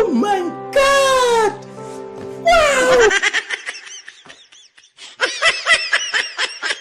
Oh my God! Wow!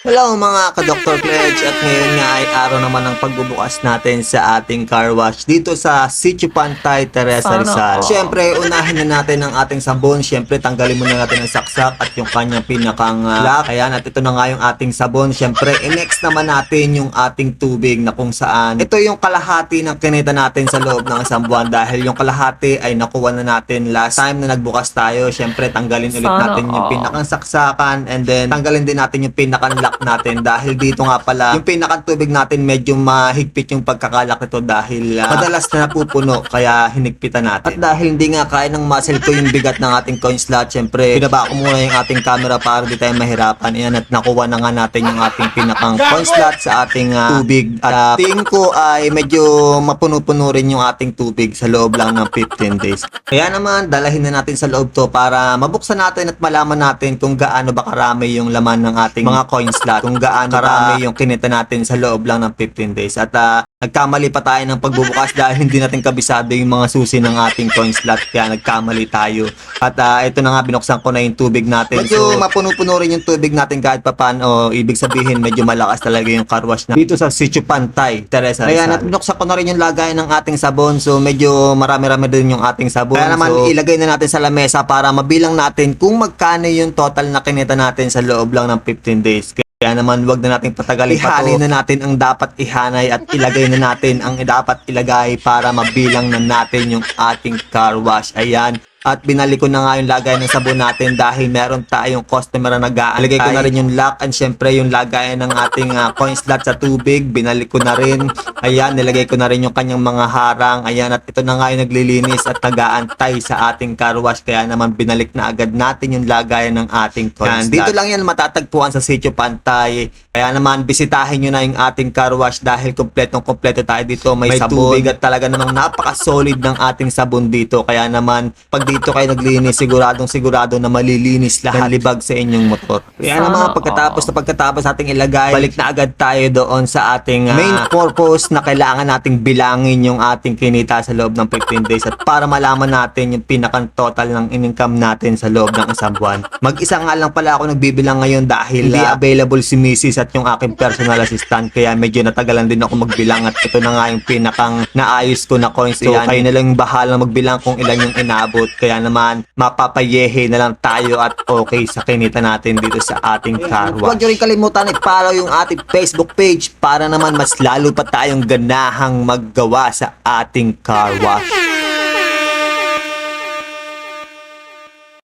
Hello mga ka-Dr. Pledge, at ngayon nga ay araw naman ng pagbubukas natin sa ating car wash dito sa Sitio Pantay, Teresa Rizal. Siyempre, unahin na natin ang ating sabon. Siyempre, tanggalin muna natin ang saksak at yung kanyang pinakang lock. Ayan, at ito na nga yung ating sabon. Siyempre, i-next naman natin yung ating tubig na kung saan ito yung kalahati ng kinita natin sa loob ng isang buwan, dahil yung kalahati ay nakuha na natin last time na nagbukas tayo. Siyempre, tanggalin ulit natin yung pinakang saksakan, and then tanggalin din natin yung pinakang lock natin, dahil dito nga pala yung pinakang tubig natin medyo mahigpit yung pagkakalak nito, dahil madalas na napupuno, kaya hinigpitan natin. At dahil hindi nga kaya ng muscle ko yung bigat ng ating coin slot, syempre binaba ko muna yung ating camera para di tayo mahirapan. Ayan, at nakuha na nga natin yung ating pinakang coin slot sa ating tubig, at tingin ko ay medyo mapuno-puno rin yung ating tubig sa loob lang ng 15 days. Kaya naman dalahin na natin sa loob to para mabuksan natin at malaman natin kung gaano ba karami yung laman ng ating mga coin slot, kung gaano karami yung kinita natin sa loob lang ng 15 days. At nagkamali pa tayo ng pagbubukas dahil hindi natin kabisado yung mga susi ng ating coin slot, kaya nagkamali tayo. At ito na nga, binuksan ko na yung tubig natin. Medyo mapuno-puno rin yung tubig natin kahit papaano. Ibig sabihin medyo malakas talaga yung car wash na dito sa Sitio Pantay, Teresa Rizal. Ayan, at binuksan ko na rin yung lagayan ng ating sabon. So medyo marami-rami din yung ating sabon. Kaya naman ilagay na natin sa lamesa para mabilang natin kung magkano yung total na kinita natin sa loob lang ng 15 days. Kaya naman wag na nating patagalin pa to. Ihalin na natin ang dapat ihanay at ilagay na natin ang dapat ilagay para mabilang na natin yung ating car wash. Ayan. At binalik ko na nga yung lagay ng sabon natin dahil meron tayong customer na nag-aantay. Ilagay ko na rin yung lock, and syempre yung lagayan ng ating coin slot sa tubig. Binalik ko na rin. Ayan, nilagay ko na rin yung kanyang mga harang. Ayan, at ito na nga yung naglilinis at nag-aantay sa ating car wash. Kaya naman binalik na agad natin yung lagayan ng ating coin slot. Dito lang yan matatagpuan sa Sitio Pantay. Kaya naman bisitahin nyo na yung ating car wash dahil kompletong-kompleto tayo dito. May sabon, tubig, at talaga namang napaka-solid ng ating sabon dito. Kaya naman pag dito kayo naglinis, sigurado na malilinis lahat libag sa inyong motor. Kaya naman pagkatapos nating ilagay, balik na agad tayo doon sa ating main purpose na kailangan nating bilangin yung ating kinita sa loob ng 15 days, at para malaman natin yung pinakang total ng income natin sa loob ng isang buwan. Mag-isa nga lang pala ako nagbibilang ngayon dahil hindi available si Mrs. at yung aking personal assistant, kaya medyo natagalan din ako magbilang, at ito na nga yung pinakang naayos ko na coins. So kayo na lang bahala magbilang kung ilan yung inabot. Kaya naman mapapayehe na lang tayo at okay sa kinita natin dito sa ating car wash. Huwag nyo rin kalimutan i-follow yung ating Facebook page para naman mas lalo pa tayong ganahang maggawa sa ating car wash.